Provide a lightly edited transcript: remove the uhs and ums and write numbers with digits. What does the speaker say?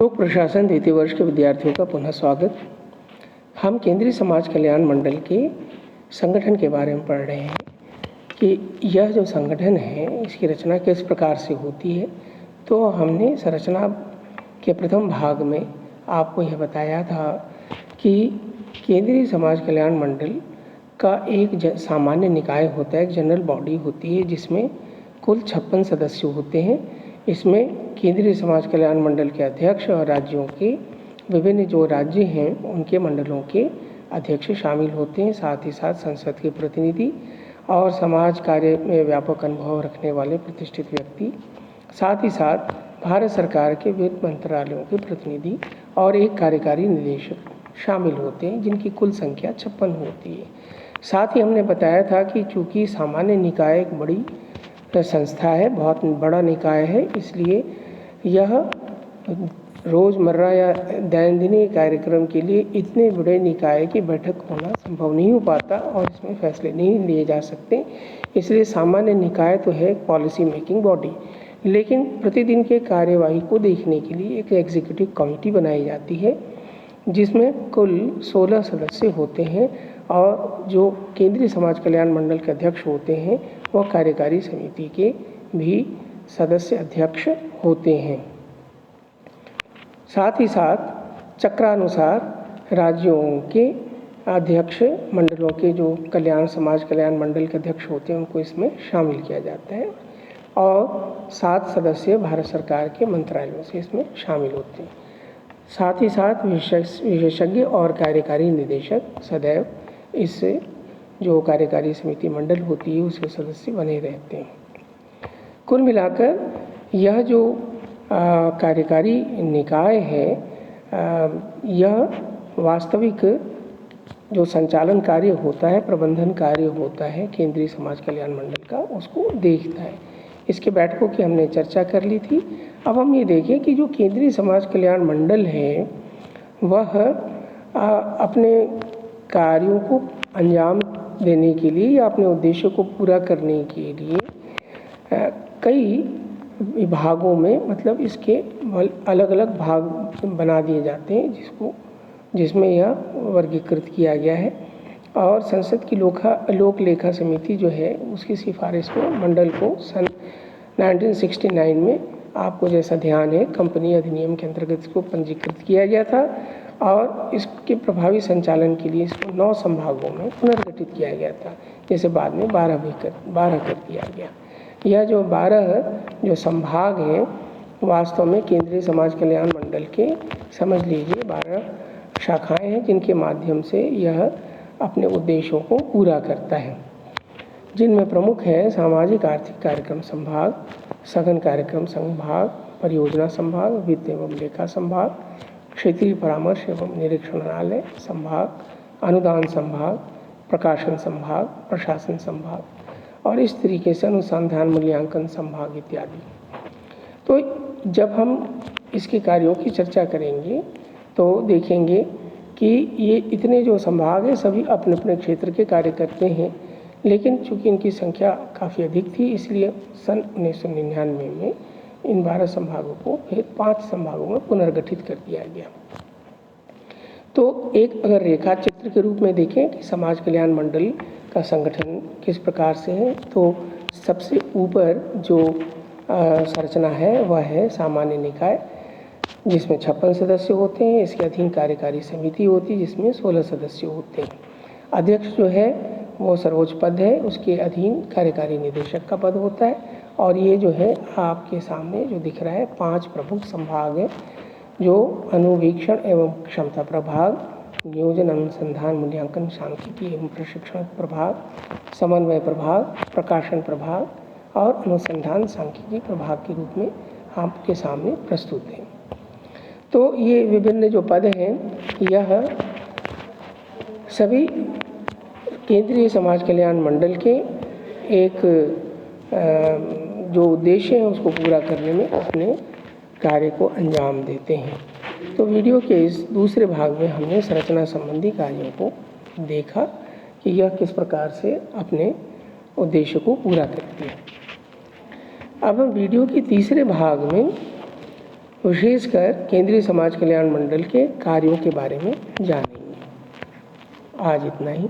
लोक प्रशासन द्वितीय वर्ष के विद्यार्थियों का पुनः स्वागत। हम केंद्रीय समाज कल्याण मंडल के संगठन के बारे में पढ़ रहे हैं कि यह जो संगठन है इसकी रचना किस प्रकार से होती है। तो हमने संरचना के प्रथम भाग में आपको यह बताया था कि केंद्रीय समाज कल्याण मंडल का एक सामान्य निकाय होता है, एक जनरल बॉडी होती है जिसमें कुल 56 सदस्य होते हैं। इसमें केंद्रीय समाज कल्याण मंडल के अध्यक्ष और राज्यों के विभिन्न जो राज्य हैं उनके मंडलों के अध्यक्ष शामिल होते हैं, साथ ही साथ संसद के प्रतिनिधि और समाज कार्य में व्यापक अनुभव रखने वाले प्रतिष्ठित व्यक्ति, साथ ही साथ भारत सरकार के विभिन्न मंत्रालयों के प्रतिनिधि और एक कार्यकारी निदेशक शामिल होते हैं, जिनकी कुल संख्या 56 होती है। साथ ही हमने बताया था कि चूँकि सामान्य निकाय एक बड़ी संस्था है, बहुत बड़ा निकाय है, इसलिए यह रोज़मर्रा या दैनंदिन कार्यक्रम के लिए इतने बड़े निकाय की बैठक होना संभव नहीं हो पाता और इसमें फैसले नहीं लिए जा सकते। इसलिए सामान्य निकाय तो है पॉलिसी मेकिंग बॉडी, लेकिन प्रतिदिन के कार्यवाही को देखने के लिए एक एग्जीक्यूटिव कमेटी बनाई जाती है जिसमें कुल 16 सदस्य होते हैं और जो केंद्रीय समाज कल्याण मंडल के अध्यक्ष होते हैं वह कार्यकारी समिति के भी सदस्य अध्यक्ष होते हैं। साथ ही साथ चक्रानुसार राज्यों के अध्यक्ष मंडलों के जो समाज कल्याण मंडल के अध्यक्ष होते हैं उनको इसमें शामिल किया जाता है और 7 सदस्य भारत सरकार के मंत्रालयों से इसमें शामिल होते हैं। साथ ही साथ विशेषज्ञ और कार्यकारी निदेशक सदैव इस जो कार्यकारी समिति मंडल होती है उसके सदस्य बने रहते हैं। कुल मिलाकर यह जो कार्यकारी निकाय है यह वास्तविक जो संचालन कार्य होता है, प्रबंधन कार्य होता है केंद्रीय समाज कल्याण मंडल का, उसको देखता है। इसके बैठकों की हमने चर्चा कर ली थी। अब हम ये देखें कि जो केंद्रीय समाज कल्याण मंडल है वह अपने कार्यों को अंजाम देने के लिए या अपने उद्देश्यों को पूरा करने के लिए कई विभागों में, मतलब इसके अलग अलग भाग बना दिए जाते हैं जिसमें यह वर्गीकृत किया गया है। और संसद की लोक लेखा समिति जो है उसकी सिफारिश में मंडल को सन 1969 में, आपको जैसा ध्यान है, कंपनी अधिनियम के अंतर्गत इसको पंजीकृत किया गया था और इसके प्रभावी संचालन के लिए इसको 9 संभागों में पुनर्गठित किया गया था, जैसे बाद में 12 कर दिया गया। यह जो 12 जो संभाग हैं वास्तव में केंद्रीय समाज कल्याण मंडल के समझ लीजिए 12 शाखाएं हैं जिनके माध्यम से यह अपने उद्देश्यों को पूरा करता है, जिनमें प्रमुख है सामाजिक आर्थिक कार्यक्रम संभाग, सघन कार्यक्रम संभाग, परियोजना संभाग, वित्त एवं लेखा संभाग, क्षेत्रीय परामर्श एवं निरीक्षणालय संभाग, अनुदान संभाग, प्रकाशन संभाग, प्रशासन संभाग और इस तरीके से अनुसंधान मूल्यांकन संभाग इत्यादि। तो जब हम इसके कार्यों की चर्चा करेंगे तो देखेंगे कि ये इतने जो संभाग हैं सभी अपने अपने क्षेत्र के कार्य करते हैं, लेकिन चूँकि इनकी संख्या काफ़ी अधिक थी इसलिए सन 1999 में इन 12 संभागों को फिर 5 संभागों में पुनर्गठित कर दिया गया। तो एक अगर रेखा चित्र के रूप में देखें कि समाज कल्याण मंडल का संगठन किस प्रकार से है, तो सबसे ऊपर जो संरचना है वह है सामान्य निकाय जिसमें 56 सदस्य होते हैं। इसके अधीन कार्यकारी समिति होती है जिसमें 16 सदस्य होते हैं। अध्यक्ष जो है वो सर्वोच्च पद है, उसके अधीन कार्यकारी निदेशक का पद होता है और ये जो है आपके सामने जो दिख रहा है 5 प्रमुख संभाग हैं जो अनुवीक्षण एवं क्षमता प्रभाग, नियोजन अनुसंधान मूल्यांकन सांख्यिकी एवं प्रशिक्षण प्रभाग, समन्वय प्रभाग, प्रकाशन प्रभाग और अनुसंधान सांख्यिकी प्रभाग के रूप में आपके सामने प्रस्तुत हैं। तो ये विभिन्न जो पद हैं यह सभी केंद्रीय समाज कल्याण मंडल के एक जो उद्देश्य है उसको पूरा करने में अपने कार्य को अंजाम देते हैं। तो वीडियो के इस दूसरे भाग में हमने संरचना संबंधी कार्यों को देखा कि यह किस प्रकार से अपने उद्देश्य को पूरा करती है। अब हम वीडियो के तीसरे भाग में विशेषकर केंद्रीय समाज कल्याण मंडल के कार्यों के बारे में जानेंगे। आज इतना ही।